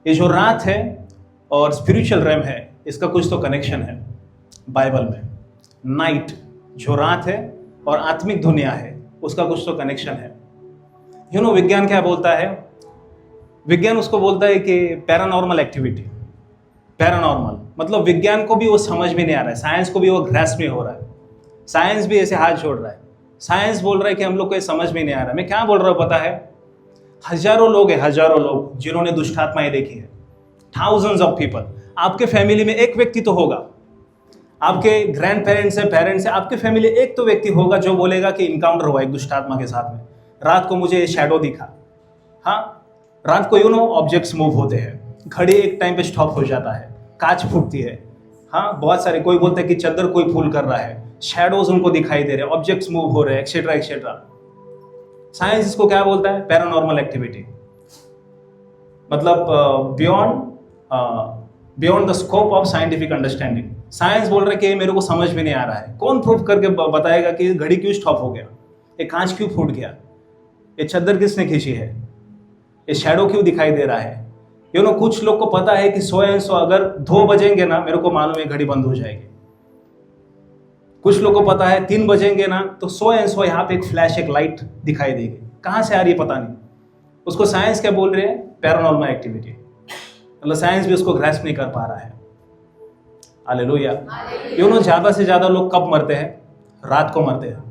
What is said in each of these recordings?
ये जो रात है और स्पिरिचुअल रेम है, इसका कुछ तो कनेक्शन है बाइबल में। नाइट जो रात है और आत्मिक दुनिया है, उसका कुछ तो कनेक्शन है। विज्ञान क्या बोलता है? विज्ञान उसको बोलता है कि पैरानॉर्मल एक्टिविटी। पैरानॉर्मल मतलब विज्ञान को भी वो समझ में नहीं आ रहा है, साइंस को भी वो ग्रैस्प नहीं हो रहा है। साइंस भी ऐसे हाथ जोड़ रहा है। साइंस बोल रहा है कि हम लोग को ये समझ में नहीं आ रहा है। मैं क्या बोल रहा हूँ पता है? हजारों लोग हैं, हजारों लोग जिन्होंने दुष्ट आत्माएं देखी है। Thousands of people. आपके फैमिली में एक व्यक्ति तो होगा, आपके ग्रैंड पेरेंट्स है, पेरेंट्स है, आपके फैमिली एक तो व्यक्ति होगा जो बोलेगा कि इनकाउंटर हुआ एक दुष्ट आत्मा के साथ में। रात को मुझे शैडो दिखा। हाँ, रात को ऑब्जेक्ट्स मूव होते हैं, घड़ी एक टाइम पे स्टॉप हो जाता है, कांच फूटती है। हाँ, बहुत सारे, कोई बोलते हैं कि चद्दर कोई फूल कर रहा है, शैडोज उनको दिखाई दे रहे हैं, ऑब्जेक्ट्स मूव हो रहे हैं, एक्सेट्रा एक्सेट्रा। साइंस इसको क्या बोलता है? Paranormal activity. मतलब beyond the scope of scientific understanding. Science बोल रहा है कि मेरे को समझ में नहीं आ रहा है। कौन प्रूफ करके बताएगा कि घड़ी क्यों स्टॉप हो गया, ये कांच क्यों फूट गया, ये चद्दर किसने खींची है, ये शैडो क्यों दिखाई दे रहा है? कुछ लोग को पता है कि 100 एंड 100 अगर 2 बजेंगे ना, मेरे को मालूम है घड़ी बंद हो जाएगी। कुछ लोग को पता है 3 बजेंगे ना तो 100 एंड 100 यहाँ पे एक फ्लैश, एक लाइट दिखाई देगी। कहाँ से आ रही है पता नहीं। उसको साइंस क्या बोल रहे हैं? Paranormal activity. मतलब साइंस भी उसको ग्रैस्प नहीं कर पा रहा है। हालेलुया। ज्यादा से ज्यादा लोग कब मरते हैं? रात को मरते हैं।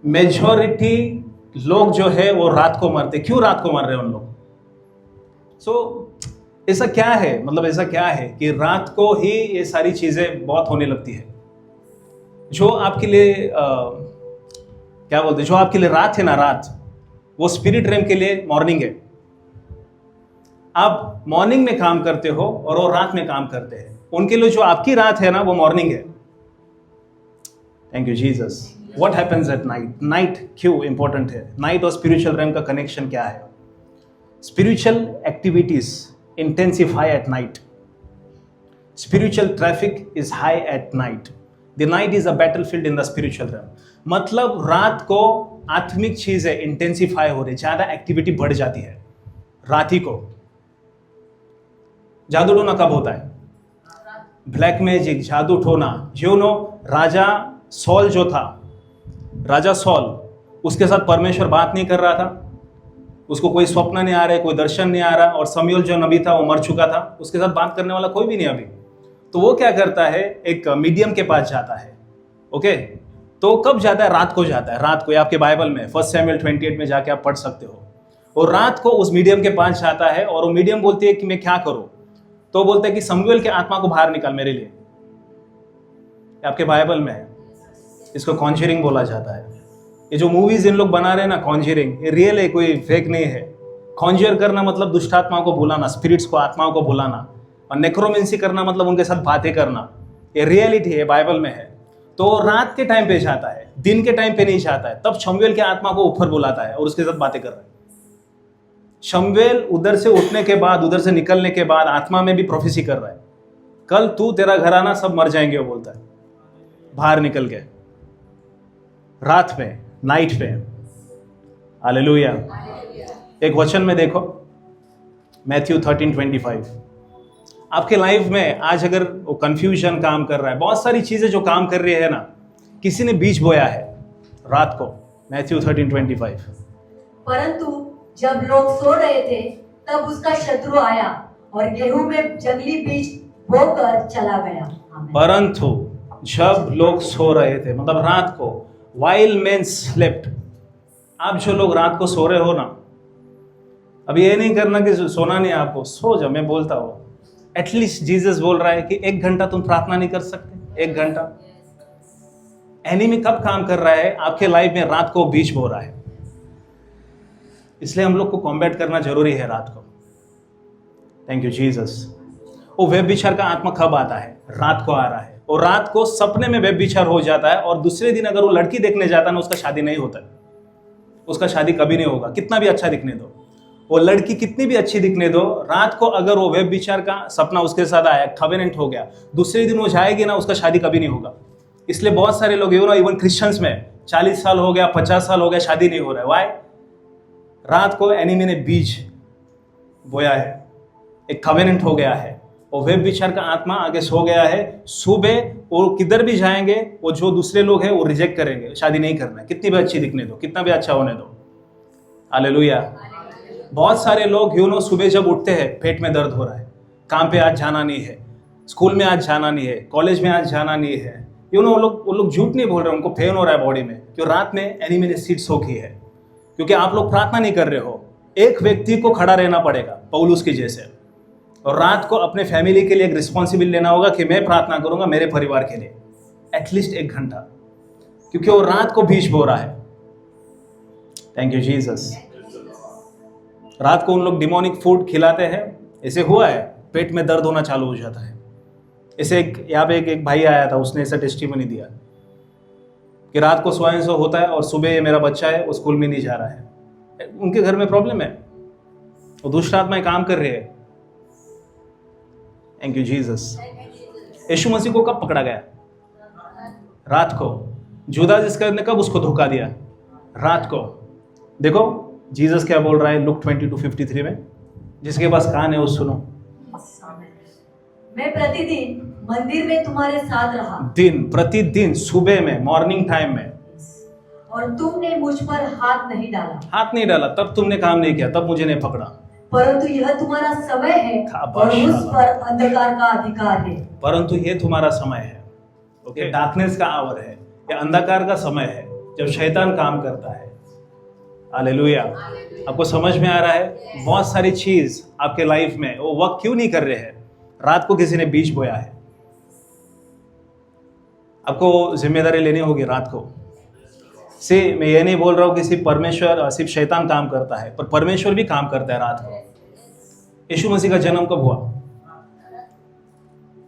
मेजॉरिटी लोग जो है वो रात को मरते। क्यों रात को मर रहे हैं उन लोग? ऐसा क्या है, मतलब ऐसा क्या है कि रात को ही ये सारी चीजें बहुत होने लगती है? जो आपके लिए क्या बोलते हैं, जो आपके लिए रात है ना, रात वो स्पिरिट रेम के लिए मॉर्निंग है। आप मॉर्निंग में काम करते हो और वो रात में काम करते हैं। उनके लिए जो आपकी रात है ना, वो मॉर्निंग है। Thank you Jesus. What happens at night? Night क्यों इंपॉर्टेंट है? नाइट और स्पिरिचुअल रेम का कनेक्शन क्या है? Spiritual activities intensify at night. Spiritual traffic is high at night. The night is a battlefield in the spiritual realm. मतलब रात को आत्मिक चीजें इंटेंसिफाई हो रही, ज्यादा एक्टिविटी बढ़ जाती है रात ही को। जादू टोना कब होता है? ब्लैक मैजिक, जादू टोना। राजा सॉल जो था, राजा सॉल, उसके साथ परमेश्वर बात नहीं कर रहा था। उसको कोई स्वप्न नहीं आ रहा है, कोई दर्शन नहीं आ रहा। और शमूएल जो नबी था वो मर चुका था, उसके साथ बात करने वाला कोई भी नहीं अभी। तो वो क्या करता है? एक मीडियम के पास जाता है। ओके, तो कब जाता है? रात को जाता है। रात को, आपके बाइबल में 1 शमूएल 28 में जाके आप पढ़ सकते हो। और रात को उस मीडियम के पास जाता है और वो मीडियम बोलती है कि मैं क्या करूं? तो बोलता है कि शमूएल के आत्मा को बाहर निकाल मेरे लिए। आपके बाइबल में है। इसको कॉन्जरिंग बोला जाता है। ये जो मूवीज इन लोग बना रहे हैं ना, कॉन्जरिंग, ये रियल है, कोई फेक नहीं है। कॉन्जर करना मतलब दुष्ट आत्माओं को बुलाना, स्पिरिट्स को, आत्माओं को बुलाना। और नेक्रोमेंसी करना मतलब उनके साथ बातें करना। ये रियलिटी है, बाइबल में है। तो रात के टाइम पे जाता है, दिन के टाइम पे नहीं जाता है। तब शमूएल के आत्मा को ऊपर बुलाता है और उसके साथ बातें कर रहा है। शमूएल उधर से उठने के बाद, उधर से निकलने के बाद आत्मा में भी प्रोफेसी कर रहा है, कल तू, तेरा घराना सब मर जाएंगे। वो बोलता है बाहर निकल के रात में, नाइट पे। हालेलुया। एक वचन में देखो, मैथ्यू 13:25। आपके लाइफ में आज अगर वो कंफ्यूजन काम कर रहा है, बहुत सारी चीजें जो काम कर रही है ना, किसी ने बीज बोया है रात को। मैथ्यू 13:25। परंतु जब लोग सो रहे थे तब उसका शत्रु आया और गेहूं में जंगली बीज बोकर चला गया। परंतु जब लोग सो रहे थे, मतलब रात को, while men slept। आप जो लोग रात को सो रहे हो ना, अब ये नहीं करना कि सोना नहीं आपको, सो जाओ। मैं बोलता हूँ, एटलीस्ट जीसस बोल रहा है कि 1 घंटा तुम प्रार्थना नहीं कर सकते? 1 घंटा। एनिमी कब काम कर रहा है? आपके लाइफ में रात को बीज बो रहा है। इसलिए हम लोग को कॉम्बैट करना जरूरी है रात को। Thank you Jesus. वो व्यभिचार का आत्मा कब आता है? रात को आ रहा है। और रात को सपने में व्यभिचार हो जाता है और दूसरे दिन अगर वो लड़की देखने जाता है ना, उसका शादी नहीं होता है। उसका शादी कभी नहीं होगा, कितना भी अच्छा दिखने दो। वो लड़की कितनी भी अच्छी दिखने दो, रात को अगर वो व्यभिचार का सपना उसके साथ आया, कवेनेंट हो गया, दूसरे दिन वो जाएगी ना, उसका शादी कभी नहीं होगा। इसलिए बहुत सारे लोग इवन क्रिश्चियंस में 40 साल हो गया, 50 साल हो गया, शादी नहीं हो रहा है। वाई? रात को एनिमी ने बीज बोया है, एक कवेनेंट हो गया है, और व्यभिचार का आत्मा आगे सो गया है। सुबह वो किधर भी जाएंगे, वो जो दूसरे लोग हैं वो रिजेक्ट करेंगे, शादी नहीं करना है, कितनी भी अच्छी दिखने दो, कितना भी अच्छा होने दो। हालेलुया। बहुत सारे लोग सुबह जब उठते हैं पेट में दर्द हो रहा है, काम पे आज जाना नहीं है, स्कूल में आज जाना नहीं है, कॉलेज में आज जाना नहीं है, वो लोग झूठ नहीं बोल रहे, उनको पेन हो रहा है बॉडी में, क्यों? रात में एनिमी ने सीट सोखी है, क्योंकि आप लोग प्रार्थना नहीं कर रहे हो। एक व्यक्ति को खड़ा रहना पड़ेगा पौलुस की जैसे, और रात को अपने फैमिली के लिए एक रिस्पॉन्सिबिलिटी लेना होगा कि मैं प्रार्थना करूंगा मेरे परिवार के लिए एटलीस्ट 1 घंटा, क्योंकि वो रात को बीज बो रहा है। Thank you Jesus. रात को उन लोग डिमोनिक फूड खिलाते हैं, ऐसे हुआ है, पेट में दर्द होना चालू हो जाता है। ऐसे यहाँ पे एक भाई आया था, उसने ऐसा टेस्टिमनी दिया कि रात को स्वयं से होता है और सुबह मेरा बच्चा है वो स्कूल में नहीं जा रहा है, उनके घर में प्रॉब्लम है, वो दुष्ट आत्माएं काम कर रही है। Thank you Jesus. यीशु मसीह को कब पकड़ा गया? रात को। जुदास इसकरियोत ने कब उसको धोखा दिया? रात को। देखो जीसस क्या बोल रहा है लुक 22:53 में, जिसके पास कान है वो सुनो। मैं प्रतिदिन मंदिर में तुम्हारे साथ रहा, दिन प्रतिदिन सुबह में, मॉर्निंग टाइम में, और तुमने मुझ पर हाथ नहीं डाला। हाथ नहीं डाला, तब तुमने काम नहीं किया, तब मुझे नहीं पकड़ा। परंतु यह तुम्हारा समय है और उस पर अंधकार का अधिकार है। परंतु ये तुम्हारा समय है, ओके, डार्कनेस का आवर है, ये अंधकार का समय है जब शैतान काम करता है। हालेलुया। आपको समझ में आ रहा है? बहुत सारी चीज आपके लाइफ में वो वर्क क्यों नहीं कर रहे हैं? रात को किसी ने बीज बोया है, आपको जिम्मेदारी लेनी होगी रात को। मैं ये नहीं बोल रहा हूँ कि सिर्फ परमेश्वर, सिर्फ शैतान काम करता है, पर परमेश्वर भी काम करता है रात को। यीशु मसीह का जन्म कब हुआ?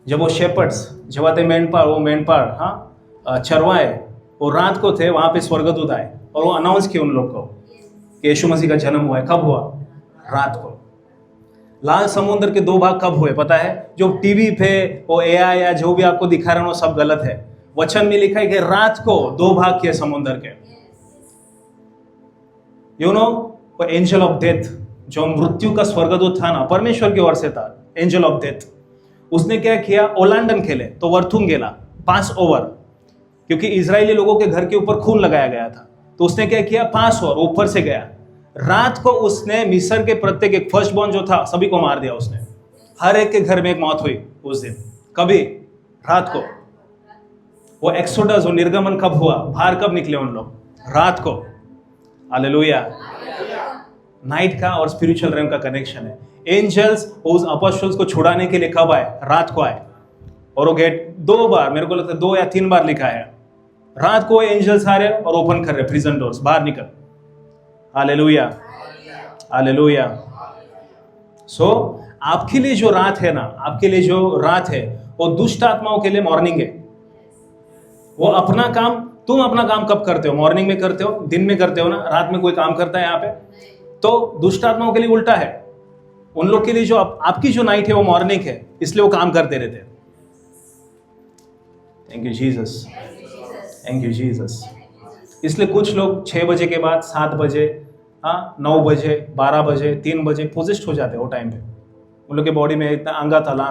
जब वो शेपर्ड्स, जब आते मेंढपाल चरवाए, वो रात को थे, वहां पे स्वर्गदूत आए और वो अनाउंस किया उन लोग को कि यीशु मसीह का जन्म हुआ है। कब हुआ? रात को। लाल समुद्र के 2 भाग कब हुए पता है? जो टीवी पे वो एआई या जो भी आपको दिखा रहा है वो सब गलत है। वचन में लिखा है कि रात को 2 भाग किए समुद्र के। वो एंजल ऑफ डेथ, जो मृत्यु का स्वर्गदूत था ना, परमेश्वर की ओर से था, एंजल ऑफ डेथ, उसने क्या किया? ओलांडन खेले तो वर्थुन गेला, पास ओवर, क्योंकि इजरायली लोगों के घर के ऊपर खून लगाया गया था, तो उसने क्या किया? पास ओवर ऊपर से गया। रात को उसने मिस्र के प्रत्येक एक फर्स्ट बॉर्न जो था सभी को मार दिया उसने। हर एक के घर में एक मौत हुई उस दिन। कभी? रात को। वो एक्सोडस, वो निर्गमन कब हुआ? बाहर कब निकले उन लोग? रात को। हालेलुया। नाइट का और स्पिरिचुअल रेम का कनेक्शन है। एंजल्स उस अपोस्टल्स को छुड़ाने के लिए कब आए? रात को आए। और वो गेट 2 बार, मेरे को लगता है 2 या 3 बार लिखा है, रात को एंजल्स आ रहे और ओपन कर रहे प्रिजन डोर्स, बाहर निकल। Hallelujah, hallelujah. सो आपके लिए जो रात है ना, आपके लिए जो रात है वो दुष्ट आत्माओं के लिए मॉर्निंग है। वो अपना काम, तुम अपना काम कब करते हो? मॉर्निंग में करते हो, दिन में करते हो ना? रात में कोई काम करता है यहाँ पे? तो दुष्ट आत्माओं के लिए उल्टा है। उन लोग के लिए जो आपकी जो नाइट है वो मॉर्निंग है, इसलिए वो काम करते रहते हैं। Thank you Jesus, thank you Jesus. इसलिए कुछ लोग 6 बजे के बाद 7 बजे, 9 बजे, 12 बजे, 3 बजे पोजेस्ट हो जाते हैं। वो टाइम पे उन लोग के बॉडी में इतना अंगा ताला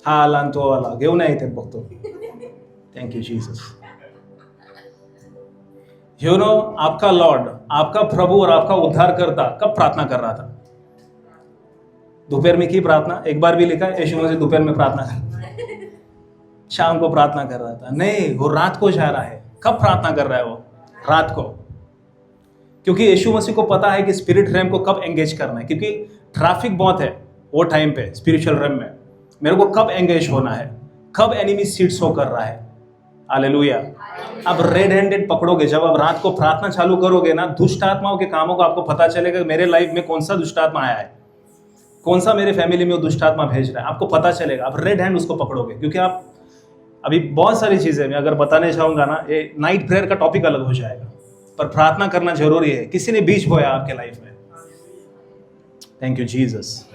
हा आला तो आला घेऊन येते बघतो। Thank you Jesus. आपका लॉर्ड, आपका प्रभु और आपका उद्धारकर्ता कब प्रार्थना कर रहा था? दोपहर में की प्रार्थना? एक बार भी लिखा है यीशु मसीह दोपहर में प्रार्थना कर, शाम को प्रार्थना कर रहा था? नहीं, वो रात को जा रहा है। कब प्रार्थना कर रहा है वो? रात को। क्योंकि यीशु मसीह को पता है कि स्पिरिट रेम को कब एंगेज करना है, क्योंकि ट्रैफिक बहुत है वो टाइम पे स्पिरिचुअल रेम में। मेरे को कब एंगेज होना है, कब एनिमी सीट शो कर रहा है। हालेलुया। अब रेड हैंडेड पकड़ोगे, जब आप रात को प्रार्थना चालू करोगे ना, दुष्ट आत्माओं के कामों का आपको पता चलेगा कि मेरे लाइफ में कौन सा दुष्ट आत्मा आया है, कौन सा मेरे फैमिली में वो दुष्ट आत्मा भेज रहा है, आपको पता चलेगा। आप रेड हैंड उसको पकड़ोगे, क्योंकि आप अभी बहुत सारी चीजें मैं अगर बताने चाहूंगा ना, ये नाइट प्रेयर का टॉपिक अलग हो जाएगा, पर प्रार्थना करना जरूरी है। किसी ने बीज बोया आपके लाइफ में। Thank you Jesus.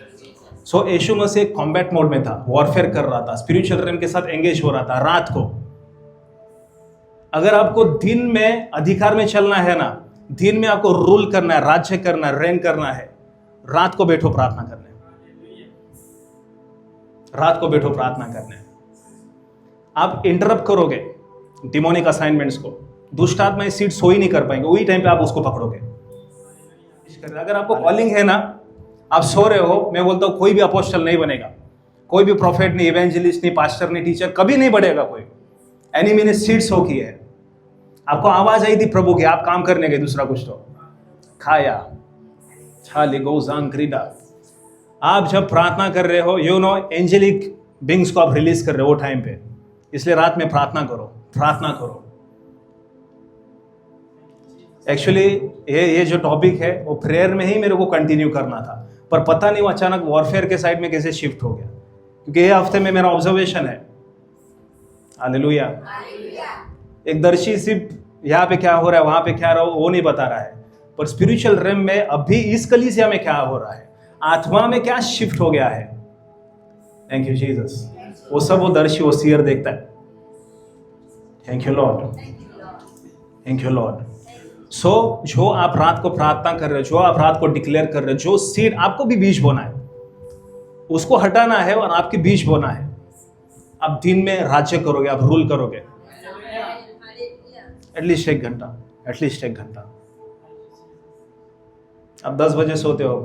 सो यीशु मसीह कॉम्बैट मोड में था, वॉरफेयर कर रहा था, स्पिरिचुअल रेम के साथ एंगेज हो रहा था रात को। अगर आपको दिन में अधिकार में चलना है ना, दिन में आपको रूल करना है, राज्य करना है, रेन करना है, रात को बैठो प्रार्थना करने, रात को बैठो प्रार्थना करने। आप इंटरप्ट करोगे डिमोनिक असाइनमेंट्स को, दुष्ट आत्माएं सीट सो ही नहीं कर पाएंगे, वही टाइम पे आप उसको पकड़ोगे। अगर आपको कॉलिंग है ना, आप सो रहे हो, मैं बोलता हूं कोई भी अपोस्टल नहीं बनेगा, कोई भी प्रॉफिट नहीं, इवेंजलिस्ट नहीं, पास्टर नहीं, टीचर कभी नहीं बढ़ेगा कोई। एनिमी ने सीट सो की है। आपको आवाज आई थी प्रभु की, आप काम करने गए, दूसरा कुछ तो खाया छाली गोजान क्रीडा। आप जब प्रार्थना कर रहे हो, एंजेलिक बिंग्स को आप रिलीज कर रहे हो वो टाइम पे, इसलिए रात में प्रार्थना करो, प्रार्थना करो। एक्चुअली ये जो टॉपिक है वो प्रेयर में ही मेरे को कंटिन्यू करना था, पर पता नहीं वो अचानक वॉरफेयर के साइड में कैसे शिफ्ट हो गया, क्योंकि ये हफ्ते में मेरा ऑब्जर्वेशन है। हालेलुया। एक दर्शी सिर्फ यहाँ पे क्या हो रहा है, वहां पे क्या हो रहा है वो नहीं बता रहा है, पर स्पिरिचुअल रेम में अभी इस कलीसिया में क्या हो रहा है, आत्मा में क्या शिफ्ट हो गया है। Thank you Jesus. वो सब वो दर्शी, वो सीयर देखता है। Thank you lord, thank you lord. So जो आप रात को प्रार्थना कर रहे हो, जो आप रात को डिक्लेयर कर रहे हो, जो सीड आपको भी बीज बोना है, उसको हटाना है और आपके बीज बोना है। आप दिन में राज्य करोगे, आप रूल करोगे एटलीस्ट 1 घंटा, एटलीस्ट 1 घंटा। आप 10 बजे सोते हो,